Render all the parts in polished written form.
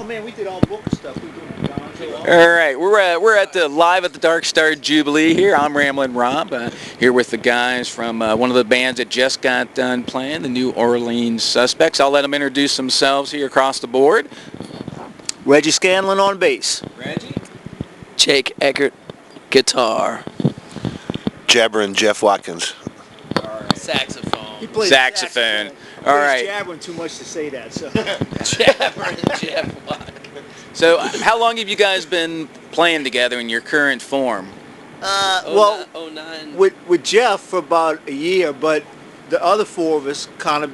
Oh man, we did all book stuff. We did McDonald's. All right, we're at the live at the Dark Star Jubilee here. I'm Ramblin' Rob here with the guys from one of the bands that just got done playing, the New Orleans Suspects. I'll let them introduce themselves here across the board. Reggie Scanlon on bass. Reggie. Jake Eckert, guitar. Jabbering Jeff Watkins. Saxophone. He plays Saxophone. All right. He's jabbering too much to say that. So. Jabbering Jeff Watkins. So, how long have you guys been playing together in your current form? Well, 09. with Jeff for about a year, but the other four of us kind of,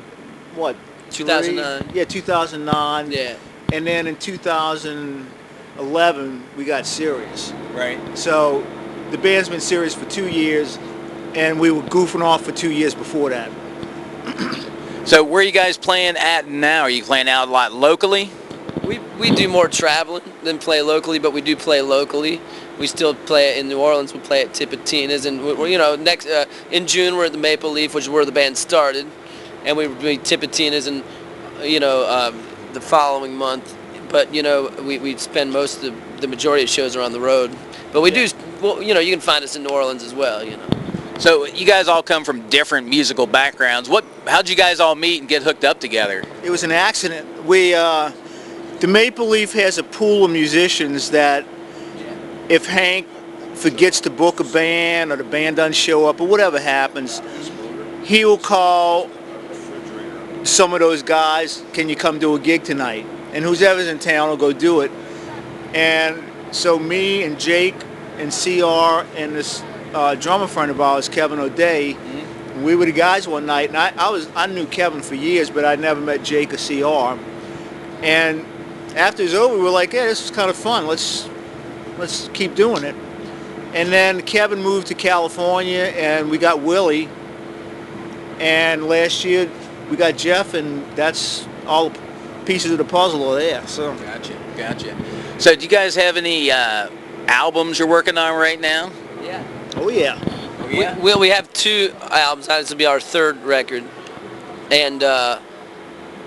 what? 2009. Yeah, 2009. Yeah. And then in 2011, we got serious. Right. So the band's been serious for 2 years, and we were goofing off for 2 years before that. So, where are you guys playing at now? Are you playing out a lot locally? We do more traveling than play locally, but we do play locally. We still play in New Orleans. We play at Tipitina's, and next in June we're at the Maple Leaf, which is where the band started, and we Tipitina's, and the following month. But we spend most of the majority of shows are on the road. But we do, well, you can find us in New Orleans as well. So you guys all come from different musical backgrounds. How'd you guys all meet and get hooked up together? It was an accident. The Maple Leaf has a pool of musicians that if Hank forgets to book a band or the band doesn't show up or whatever happens, he will call some of those guys, can you come do a gig tonight? And whoever's in town will go do it. And so me and Jake and CR and this drummer friend of ours, Kevin O'Day, we were the guys one night, and I knew Kevin for years, but I'd never met Jake or CR. And after it was over, we were like, "Yeah, this was kind of fun. Let's keep doing it." And then Kevin moved to California, and we got Willie. And last year we got Jeff, and that's all the pieces of the puzzle are there. So. Gotcha. So do you guys have any albums you're working on right now? Yeah. Oh yeah. We have 2 albums. This will be our 3rd record, and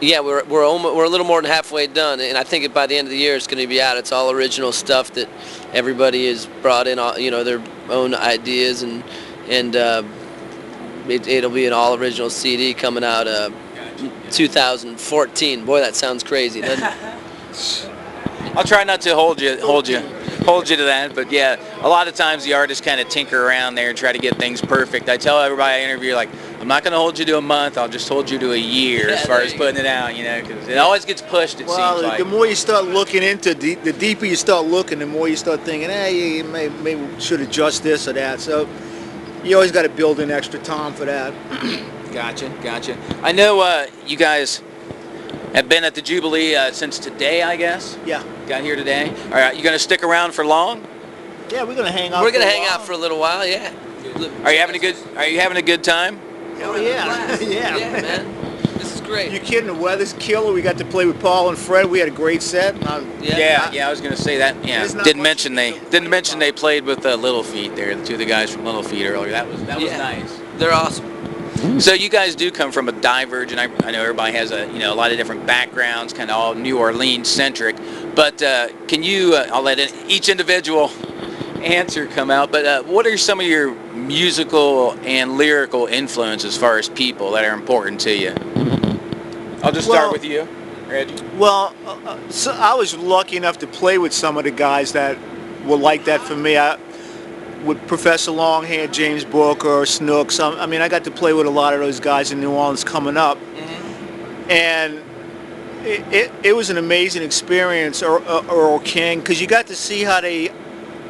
we're a little more than halfway done. And I think by the end of the year it's going to be out. It's all original stuff that everybody has brought in, their own ideas, and it'll be an all original CD coming out 2014. Boy, that sounds crazy, doesn't it? I'll try not to hold you to that, but yeah, a lot of times the artists kind of tinker around there and try to get things perfect. I tell everybody I interview, like, I'm not going to hold you to a month, I'll just hold you to a year as far as putting it out, because it always gets pushed, it seems like. The more you start looking into, the deeper you start looking, the more you start thinking, hey, you maybe should adjust this or that. So you always got to build in extra time for that. Gotcha. I know you guys have been at the Jubilee since today, I guess? Yeah. Got here today. All right, you going to stick around for long? Yeah, we're going to hang out. We're going to hang out for a little while, yeah. Are you having a good time? Oh, yeah. Yeah, man. This is great. You kidding? The weather's killer. We got to play with Paul and Fred. We had a great set. Yeah, I was going to say that. Yeah, didn't mention they played with Little Feet there. The 2 of the guys from Little Feet earlier. That was nice. They're awesome. So you guys do come from a divergent. I know everybody has a lot of different backgrounds, kind of all New Orleans centric. But can you? I'll let each individual answer come out. But what are some of your musical and lyrical influences as far as people that are important to you? I'll just start with you, Reggie. Well, so I was lucky enough to play with some of the guys that were like that for me. With Professor Longhair, James Booker, Snooks. I got to play with a lot of those guys in New Orleans coming up. And it was an amazing experience, Earl King, because you got to see how they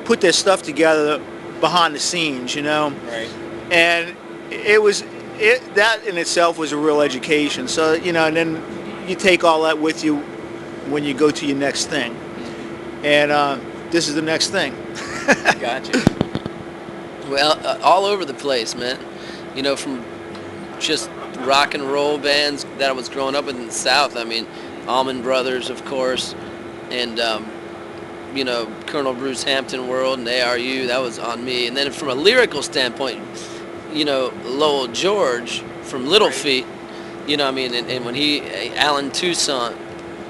put their stuff together behind the scenes, Right. And that in itself was a real education. So, and then you take all that with you when you go to your next thing. And this is the next thing. Gotcha. Well, all over the place, man. From just rock and roll bands that I was growing up with in the South. Allman Brothers, of course, and Colonel Bruce Hampton World and ARU. That was on me. And then from a lyrical standpoint, Lowell George from Little Feet. And when Alan Toussaint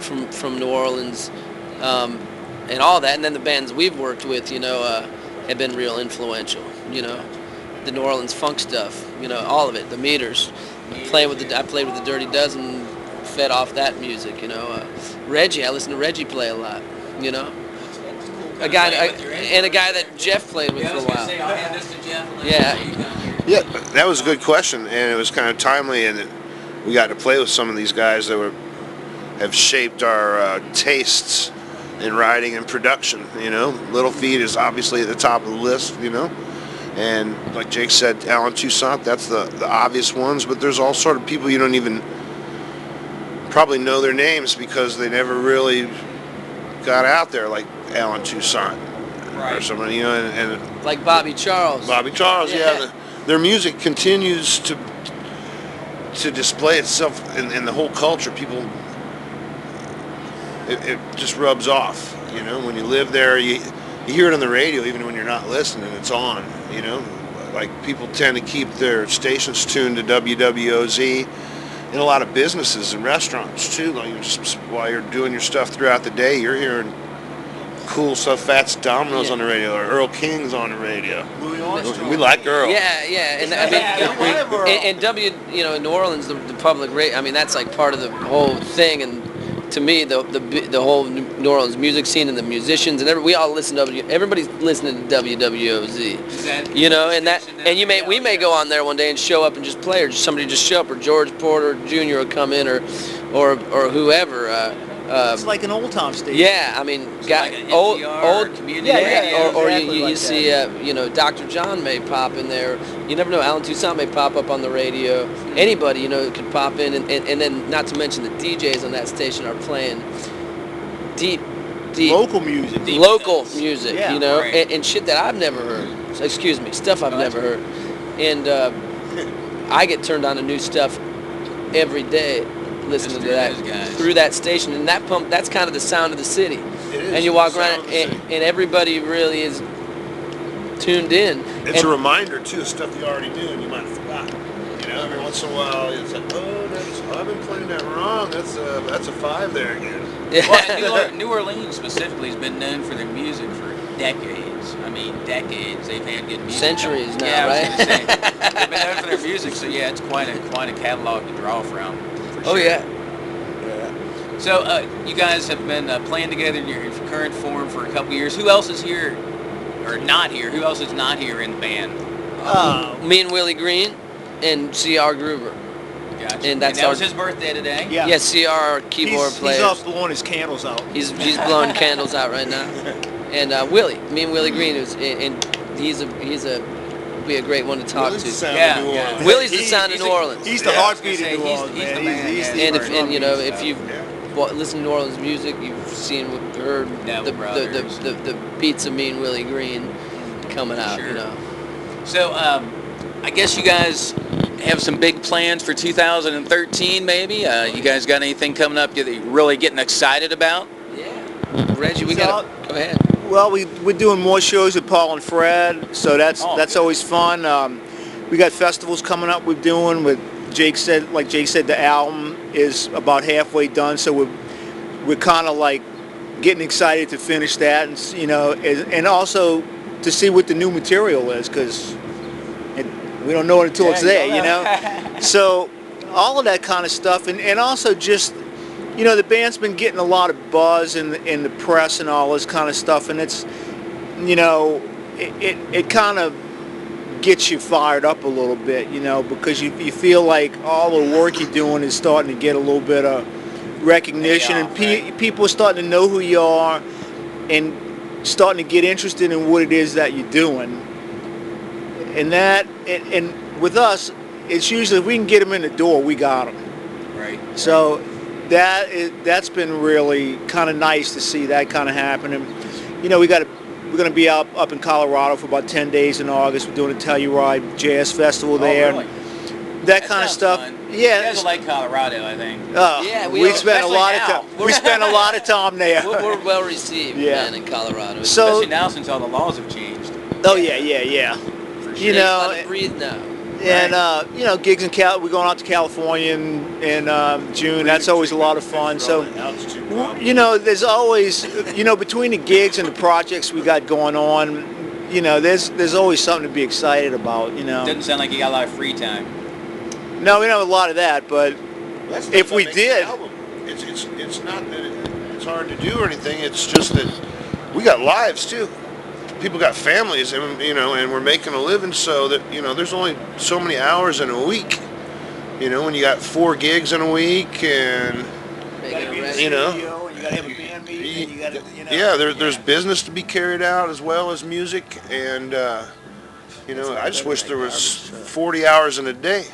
from New Orleans, and all that. And then the bands we've worked with, have been real influential. The New Orleans funk stuff, all of it. The Meters. I played with the Dirty Dozen, fed off that music. Reggie, I listen to Reggie play a lot. A guy that Jeff played with for a while. Yeah. Yeah, that was a good question, and it was kind of timely, and we got to play with some of these guys that have shaped our tastes in writing and production. Little Feat is obviously at the top of the list. And like Jake said, Alan Toussaint, that's the obvious ones, but there's all sort of people you don't even probably know their names because they never really got out there, like Alan Toussaint or somebody, and like Bobby Charles. Yeah. Their music continues to display itself in the whole culture. People, it just rubs off. When you live there, you hear it on the radio, even when you're not listening. It's on. Like people tend to keep their stations tuned to WWOZ. In a lot of businesses and restaurants too. Like while you're doing your stuff throughout the day, you're hearing cool stuff. Fats Domino's on the radio, or Earl King's on the radio. We like Earl. Yeah, and I mean, in New Orleans, the public radio. I mean, that's like part of the whole thing. And to me, the whole New Orleans music scene and the musicians and we all listen to everybody's listening to WWOZ. And we may go on there one day and show up and just play, or just somebody just show up, or George Porter Jr. will come in, or whoever. It's like an old time station. Yeah, I mean, old community. Or exactly you like see, Dr. John may pop in there. You never know. Alan Toussaint may pop up on the radio. Anybody, could pop in, and then not to mention the DJs on that station are playing deep local music. Music, Yeah, right. and shit that I've never heard. So, excuse me, stuff I've never heard. And I get turned on to new stuff every day. Listening to that through that station, and that's kind of the sound of the city. It is. And you walk around and everybody really is tuned in. It's a reminder too of stuff you already knew and you might have forgotten. Every once in a while it's like, I've been playing that wrong. That's a 5 there again. Yeah. Well, New Orleans specifically has been known for their music for decades. I mean, decades. They've had good music. Centuries now, yeah, right? I was gonna say, they've been known for their music, so yeah, it's quite a catalog to draw from. Oh yeah. So you guys have been playing together in your current form for a couple years. Who else is here, or not here? Who else is not here in the band? Me and Willie Green and C.R. Gruber. Gotcha. And that was his birthday today? Yeah. Yeah, C.R. our keyboard player. He's off blowing his candles out. He's blowing candles out right now. And me and Willie Green, he's be a great one to talk Willie's the to. sound of New Orleans. Willie's the sound of New Orleans. He's the heartbeat of New He's Orleans, the man. man, He's yeah. the If you've listened to New Orleans music, you've heard Neville Brothers. the beats of me and Willie Green coming out. Sure. So I guess you guys have some big plans for 2013, maybe. You guys got anything coming up that you're really getting excited about? Yeah. Reggie, we got. Go ahead. Well, we're doing more shows with Paul and Fred, so that's always fun. We got festivals coming up. We're doing with Jake said, the album is about halfway done, so we're kind of like getting excited to finish that, and also to see what the new material is, because we don't know it until it's there, So all of that kind of stuff, and also just. The band's been getting a lot of buzz in the press and all this kind of stuff, and it's, it kind of gets you fired up a little bit, because you feel like all the work you're doing is starting to get a little bit of recognition, and people are starting to know who you are and starting to get interested in what it is that you're doing. And with us, it's usually if we can get them in the door, we got them. Right. So that's been really kind of nice to see that kind of happening. We're going to be up in Colorado for about 10 days in August. We're doing a Telluride Jazz Festival there. Really? That kind of stuff. Fun. Yeah. You guys will like Colorado, I think. Yeah, we spent a lot of time. We spent a lot of time there. We're well received, man, in Colorado. So, especially now since all the laws have changed. Oh yeah. For sure. You let it breathe now. And you know, gigs in we're going out to California in June. That's always a lot of fun. So, you know, there's always, you know, between the gigs and the projects we got going on, you know, there's always something to be excited about. You know, Doesn't sound like you got a lot of free time. no, we don't have a lot of that, but if we did, it's not that it's hard to do or anything. It's just that we got lives too. People got families, and you know, and we're making a living, so that you know, there's only so many hours in a week. You know, when you got 4 gigs in a week, and you know, you gotta have a band meeting, and you gotta, you know, yeah, there's business to be carried out as well as music, and you know, I just wish there was 40 hours in a day.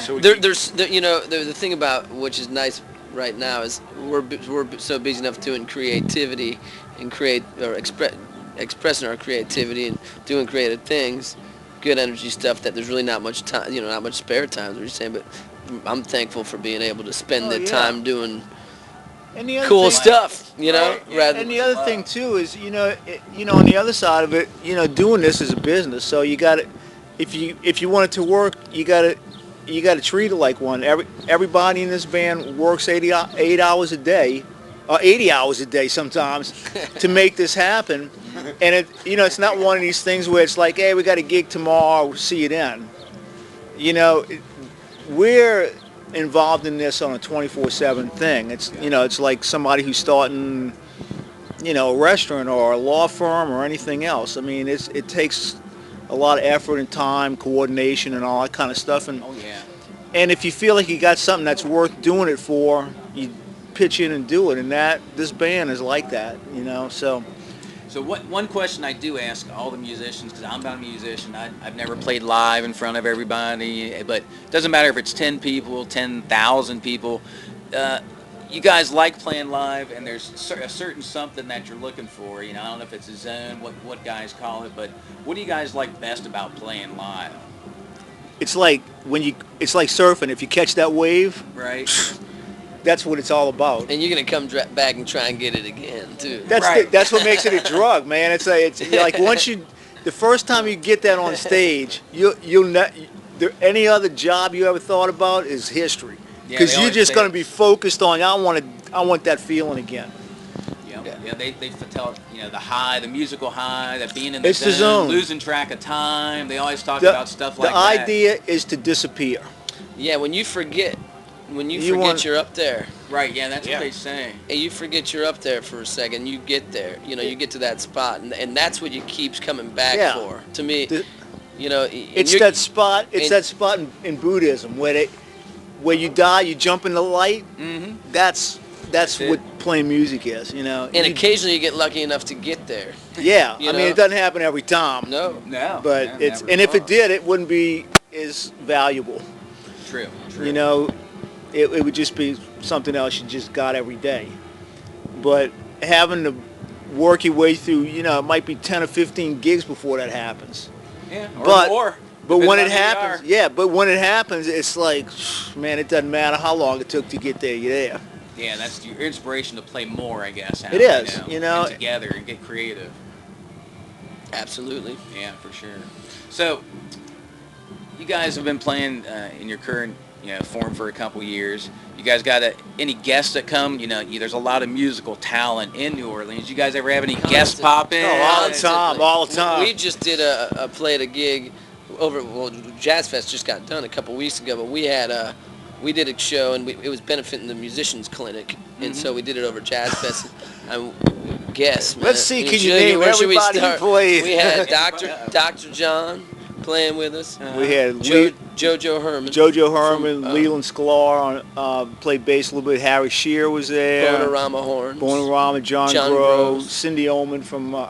So You know, the thing about which is nice right now is we're so busy enough doing creativity and expressing our creativity and doing creative things, good energy stuff, that there's really not much time, you know, not much spare time, as you're saying. But I'm thankful for being able to spend the time doing and the other cool thing, stuff, you know. Right. And the other thing too is, you know, on the other side of it, you know, doing this is a business. So you got to, if you want it to work, you got to treat it like one. Everybody in this band works 8 hours a day, or 80 hours a day sometimes, to make this happen. And it, you know, it's not one of these things where it's like, hey, we got a gig tomorrow, we'll see you then. You know, we're involved in this on a 24/7 thing. It's, you know, it's like somebody who's starting, you know, a restaurant or a law firm or anything else. I mean, it takes a lot of effort and time, coordination, and all that kind of stuff. And and if you feel like you got something that's worth doing it for, you pitch in and do it. And this band is like that, you know. So one question I do ask all the musicians, because I'm not a musician, I've never played live in front of everybody, but it doesn't matter if it's 10 people, 10,000 people. You guys like playing live, and there's a certain something that you're looking for. You know, I don't know if it's a zone, what guys call it, but what do you guys like best about playing live? it's like it's like surfing. If you catch that wave, right, that's what it's all about. And you're gonna come back and try and get it again too. That's what makes it a drug, man. It's like once the first time you get that on stage, you'll not. Any other job you ever thought about is history, because you're just going to be focused on. I want that feeling again. Yeah, they tell, you know, the high, the musical high, that being in the the zone, losing track of time. They always talk about stuff like that. The idea is to disappear. Yeah, when you forget you're up there. Right, yeah, that's what they say. And you forget you're up there for a second, you get there. You know, you get to that spot, and that's what you keeps coming back for. To me, you know, it's that spot. It's that spot in Buddhism where you die, you jump in the light. Mm-hmm. That's what playing music is, you know. And occasionally you get lucky enough to get there. Yeah, I mean, it doesn't happen every time. No. But if it did, it wouldn't be as valuable. True. You know, it would just be something else you just got every day. But having to work your way through, you know, it might be 10 or 15 gigs before that happens. Yeah, or more. But when it happens, it's like, man, it doesn't matter how long it took to get there, you're there. Yeah, that's your inspiration to play more, I guess. It is, you know. Get together and get creative. Absolutely. Yeah, for sure. So, you guys have been playing in your current, you know, form for a couple years. You guys got any guests that come? You know, there's a lot of musical talent in New Orleans. You guys ever have any guests pop in? Oh, all the time. We just did played a gig Jazz Fest just got done a couple weeks ago, but we did a show, and it was benefiting the musicians clinic, and so we did it over Jazz Fest. Guess, man. Let's see, can you name everybody who played? We had Dr. John playing with us. We had Jojo Herman. Leland Sklar played bass a little bit. Harry Shearer was there. Bonarama horns. John Groves. Cindy Ullman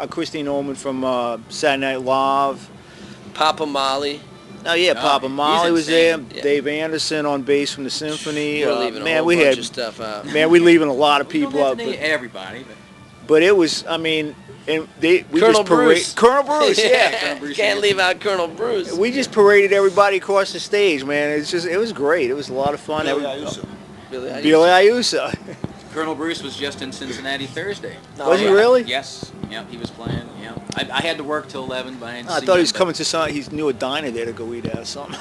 Christine Ullman from Saturday Night Live. Papa Molly. Oh yeah, Papa Molly was there. Yeah. Dave Anderson on bass from the Symphony. We're leaving a whole bunch of stuff out. Man, we're leaving a lot of people out. Everybody. But it was, I mean, we Colonel just Bruce. Colonel Bruce, yeah. Colonel Bruce, can't leave out Colonel Bruce. We just paraded everybody across the stage, man. It was great. It was a lot of fun. Billy Ayuso. Billy Ayuso. Colonel Bruce was just in Cincinnati Thursday. Was he really? Yes. Yep, he was playing. Yeah. I had to work till 11, but I didn't I see thought he him, was coming to some. He knew a diner there to go eat at or something.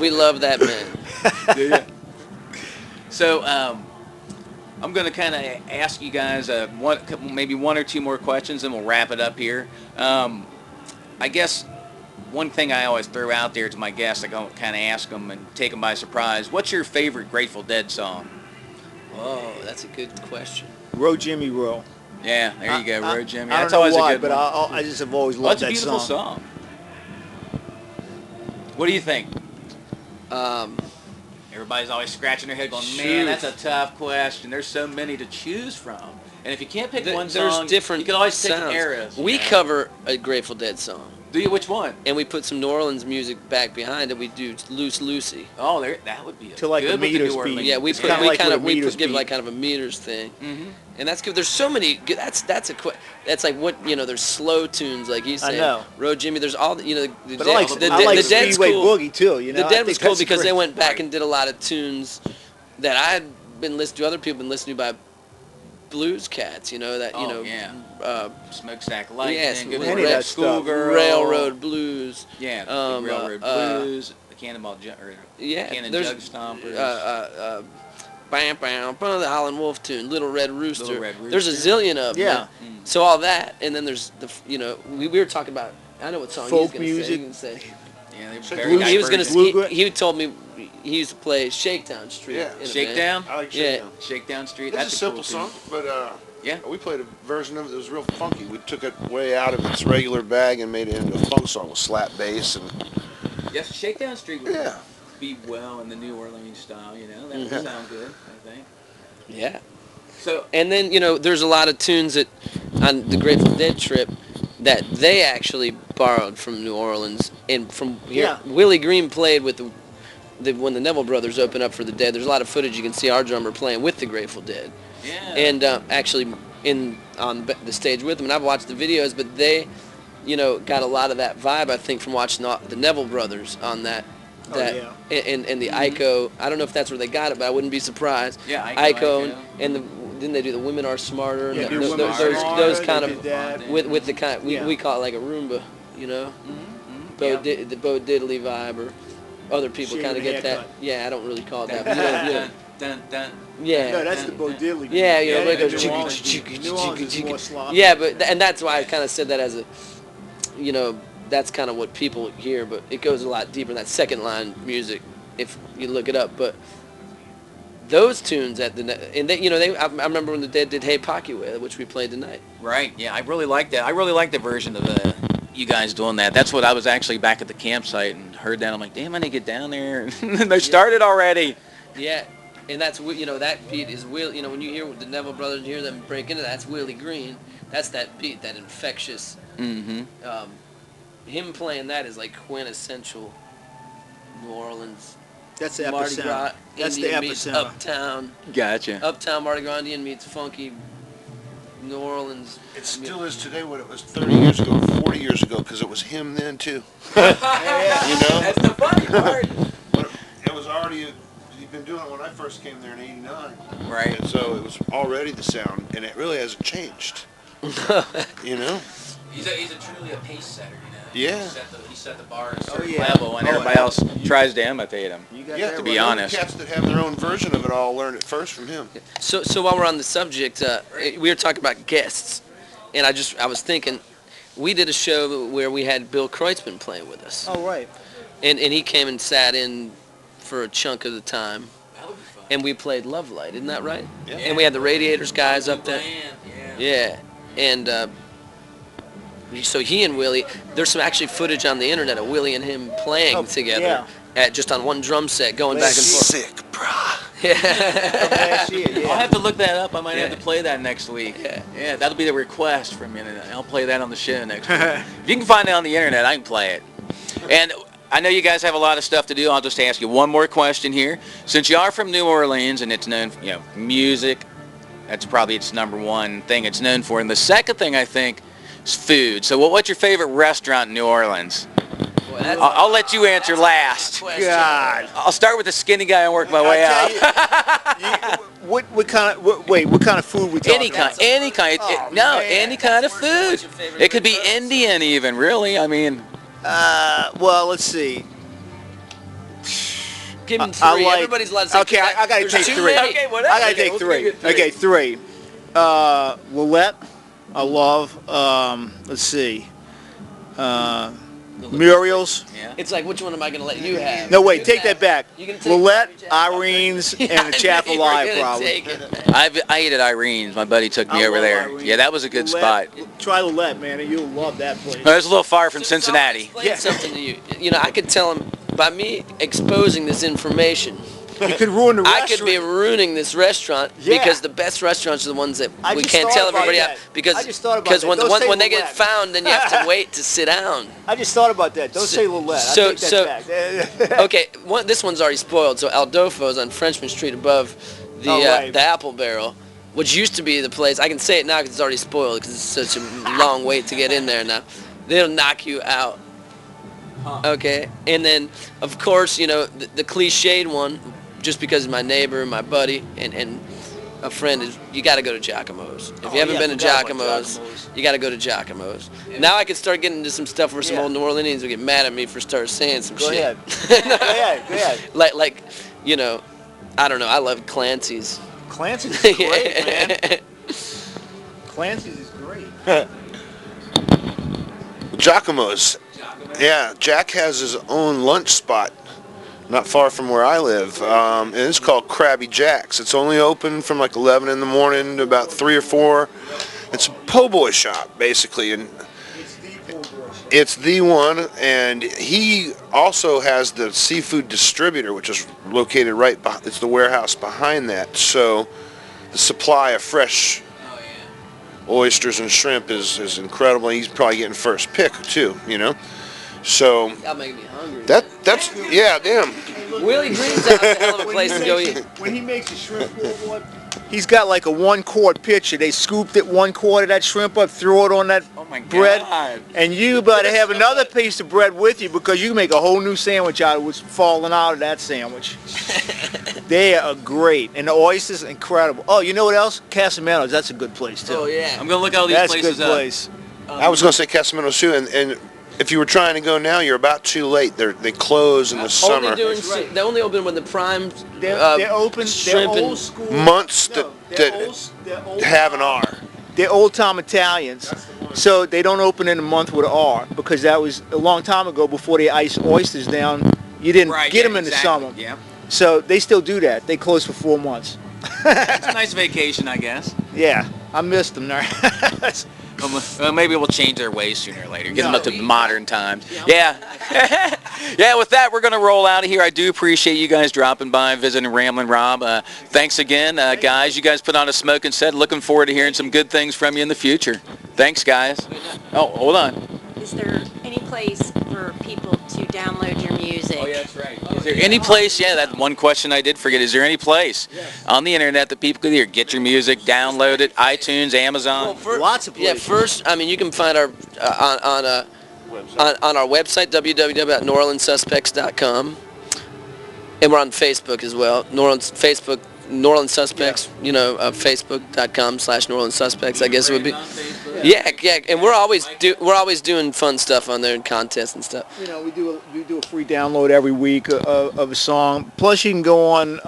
We love that man. Do you? So I'm going to kind of ask you guys maybe one or two more questions, and we'll wrap it up here. I guess one thing I always throw out there to my guests, I kind of ask them and take them by surprise. What's your favorite Grateful Dead song? Oh, that's a good question. Row Jimmy Row. Yeah, there you go, Road Jimmy. I That's don't know always why, a good but one. I just have always Well, loved that's a that beautiful song. song. What do you think? Everybody's always scratching their head going, man, that's a tough question. There's so many to choose from. And if you can't pick one There's song, different you can always pick sounds. eras. We cover a Grateful Dead song, Do you? Which one? and we put some New Orleans music back behind it. We do Loose Lucy. Oh, that would be a To like good a with the Meters New beat. Orleans. Yeah, we It's put kinda we like kind what of a we meters give beat. like kind of a meters thing, Mm-hmm. and that's good. There's so many. That's that's like what There's slow tunes like he's I saying. know. Road Jimmy. There's all the But I like, the, I like the Dead's Speedway cool. Boogie too. You know, The I Dead think was cool that's because they great. went back Right. and did a lot of tunes that I had been listening to. Other people been listening to by blues cats. Smokestack Lightning, Yes, good any of Red that stuff. Schoolgirl, Railroad blues. Yeah, the um, Railroad Blues, the Cannonball or Yeah, Cannon there's Jug Stompers. Bam, bam, bam, the Howlin' Wolf tune, Little Red Rooster. Little Red There's a Rooster. zillion of them. Yeah. So all that, and then there's we were talking about. I know what song Folk he's gonna music. say. He can say. Yeah, they're So very He was gonna. diverse. He told me he used to play Shakedown Street. Yeah. in a band. Shakedown? I like Yeah. Shakedown. Shakedown Street. It's That's a simple cool song, but Yeah. we played a version of it that was real funky. We took it way out of its regular bag and made it into a funk song with slap bass and Tune. Yes, Shakedown Street would yeah. be well in the New Orleans style. That would Mhm. sound good. I think. Yeah. So And then there's a lot of tunes that on the Grateful Dead trip that they actually borrowed from New Orleans and from here. Yeah. Willie Green played with when the Neville Brothers opened up for the Dead. There's a lot of footage you can see our drummer playing with the Grateful Dead, yeah. and actually on the stage with them. And I've watched the videos, but they, got a lot of that vibe I think from watching the Neville Brothers on that. Oh, yeah. And the Ico. I don't know if that's where they got it, but I wouldn't be surprised. Yeah, Ico, Ico. and didn't they do the Women Are Smarter? Yeah, and do those, Women those, Are those Smarter, kind they of did that. with the kind Yeah. we call it like a Roomba, the Bo Diddley vibe, or other people Shave kind of and get that. haircut. Yeah, I don't really call it that. Dun, But dun, dun, dun. yeah. No, that's the Bo Diddley. Yeah, but it goes New chicka, Orleans chicka, beat. chicka, New Orleans is chicka, more chicka. sloppy. Yeah, and that's why I kind of said that as a, that's kind of what people hear, but it goes a lot deeper in that second line music if you look it up. But those tunes I remember when the Dead did Hey Pockyway, which we played tonight. Right. Yeah, I really like that. I really like the version of you guys doing that. That's what I was actually back at the campsite and heard that. I'm like, damn, I need to get down there. They started already. Yeah, and that's that beat is Will. When you hear the Neville Brothers, you hear them break into that's Willie Green. That's that beat, that infectious. Mm-hmm. Him playing that is like quintessential New Orleans. That's the Mardi Gras. epicenter. That's the Indian meets epicenter. Uptown. Gotcha. Uptown Mardi Gras Indian meets funky New Orleans. It still is today what it was 30 years ago, 40 years ago, because it was him then too. Yeah. You know? That's the funny part. But it was already, he'd been doing it when I first came there in '89. Right. And so it was already the sound, and it really hasn't changed. You know? He's truly a pace setter, Yeah. He set the bar at a certain yeah. level, and everybody else tries to imitate him. You got Yeah, that to be right. honest. Cats that have their own version of it all learned it first from him. So while we're on the subject, we were talking about guests, and I was thinking, we did a show where we had Bill Kreutzmann playing with us, Oh, right. and he came and sat in for a chunk of the time, That would be fun. and we played Love Light, isn't that right? Yeah. And we had the Radiators guys up there. Yeah. Yeah, and so he and Willie, there's some actually footage on the internet of Willie and him playing Oh, together just on one drum set, going back and forth. Sick, brah. Yeah. Last year, I'll yeah. have to look that up. I might have Yeah. to play that next week. Yeah. That'll be the request from you. I'll play that on the show next week. If you can find it on the internet, I can play it. And I know you guys have a lot of stuff to do. I'll just ask you one more question here. Since you are from New Orleans and it's known for, music, that's probably its number one thing it's known for. And the second thing I think is food. So what's your favorite restaurant in New Orleans? Boy, that's I'll let you answer last. question. God. I'll start with the skinny guy and work my way I up. tell what kind of wait? What kind of food we talking Any kind, about? any kind. Oh, No, man. any kind of food. What's your favorite It could be breakfast? Indian even. Really, I mean. Well, let's see. Give him I three. like- Everybody's allowed to say okay, three. I gotta There's take too three. many. Okay, whatever. I gotta Okay, take we'll three. give you three. Okay, three. Roulette. I love. Let's see. Muriel's. Yeah. It's like, which one am I going to let you have? No, wait, You take can that back. You can take Roulette, Jack. Irene's, Yeah, and the Chapel you were Live, gonna probably. take it. I ate at Irene's. My buddy took me I over love there. Irene's. Yeah, that was a good spot. Roulette, try Roulette, man, and you'll love that place. It was a little far from So Cincinnati. I'll explain Yeah. something to you. You know, I could tell him by me exposing this information, You could ruin the I restaurant. could be ruining this restaurant Yeah. because the best restaurants are the ones that I we just can't thought tell about everybody that. out because I just thought about that. when Don't say when they get Roulette. found, then you have to wait to sit down. I just thought about that. Don't say Roulette. so- I take that back. Okay, this one's already spoiled. So Aldolfo's on Frenchman Street above the Oh, right. the Apple Barrel, which used to be the place. I can say it now because it's already spoiled because it's such a long wait to get in there now. They'll knock you out. Okay, and then of course you know the cliched one, just because he's my neighbor, my buddy, and a friend is you got to go to Giacomo's. If Oh, you haven't yeah, been to forgot about Giacomo's, Giacomo's. you got to go to Giacomo's. Now I can start getting into some stuff where some Yeah. old New Orleanians will get mad at me for start saying some Go shit. ahead. Go ahead. Go ahead. like, you know, I don't know. I love Clancy's. Clancy's is great, man. Clancy's is great. Giacomo's. Yeah, Jack has his own lunch spot not far from where I live, and it's called Krabby Jack's. It's only open from like 11 in the morning to about 3 or 4. It's a po' boy shop, basically, and It's the pool boy. it's the one, and he also has the seafood distributor, which is located right behind, it's the warehouse behind that, so the supply of fresh oysters and shrimp is incredible. He's probably getting first pick too, you know. So Y'all making me hungry. that's yeah, damn. Willie Green's out a hell of a place to go eat. When he makes a shrimp pool boy, he's got like a 1-quart pitcher. They scooped it 1 quart of that shrimp up, throw it on that Oh my bread, God. and you better have another piece of bread with you because you can make a whole new sandwich out of what's falling out of that sandwich. They are great, and the oysters incredible. Oh, you know what else? Casamento's. That's a good place too. Oh yeah. I'm gonna look all these That's a places good up. place. I was gonna say Casamento too, and if you were trying to go now, you're about too late. They close in the summer. Only doing That's right. they only open when the prime They're open. They're shrimp old and school. Months No, that they're old have an R. They're old time Italians, so they don't open in a month with an R because that was a long time ago before they iced oysters down. You didn't Right, get yeah, them in exactly. the summer, Yeah. so they still do that. They close for 4 months. It's a nice vacation, I guess. Yeah, I missed them there. Well, maybe we'll change their ways sooner or later. Get them No. up to modern times. Yeah. Yeah, with that, we're going to roll out of here. I do appreciate you guys dropping by and visiting Ramblin' Rob. Thanks again, guys. You guys put on a smoking set. Looking forward to hearing some good things from you in the future. Thanks, guys. Oh, hold on. Is there any place for people to download your music? that's right. Is there any place, yeah, that's one question I did forget. Is there any place on the internet that people could either get your music, download it, iTunes, Amazon? Lots of Yeah, places. first, I mean, you can find our on our website www.neworleanssuspects.com, and we're on Facebook as well. New Orleans Suspects. You know, Facebook.com/New Orleans Suspects. I guess it would be. Yeah, and we're always doing fun stuff on there and contests and stuff. You know, we do a free download every week of a song. Plus, you can go on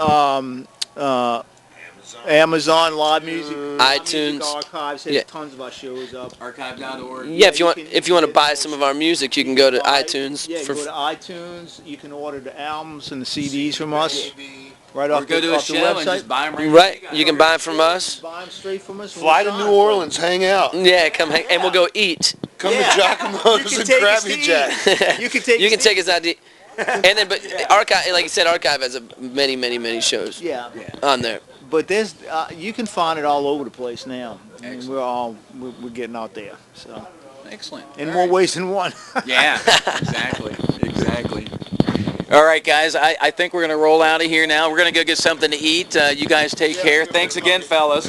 Amazon Live Music, iTunes. Music Archives. Has Yeah. tons of our shows up. Archive.org. Yeah, if you you want can to buy some of our music, you can go to buy- iTunes Yeah, for go to iTunes. You can order the albums and the CDs from us right Or off go the, to a off the show and website. just buy them right. You can buy it from us. Buy them straight from us. Fly to New Orleans, hang out. Yeah, come hang, and we'll go eat. Come Yeah. to Giacomo's You and can take us to Krabby eat. Jack. You can take. You can us take his ID. And then, but Archive, like you said, Archive has many shows Yeah. on there. But there's you can find it all over the place now. I mean, we're getting out there. So Excellent. in All more right. ways than one. Yeah, exactly. All right, guys, I think we're going to roll out of here now. We're going to go get something to eat. You guys take care. Thanks again, fellas.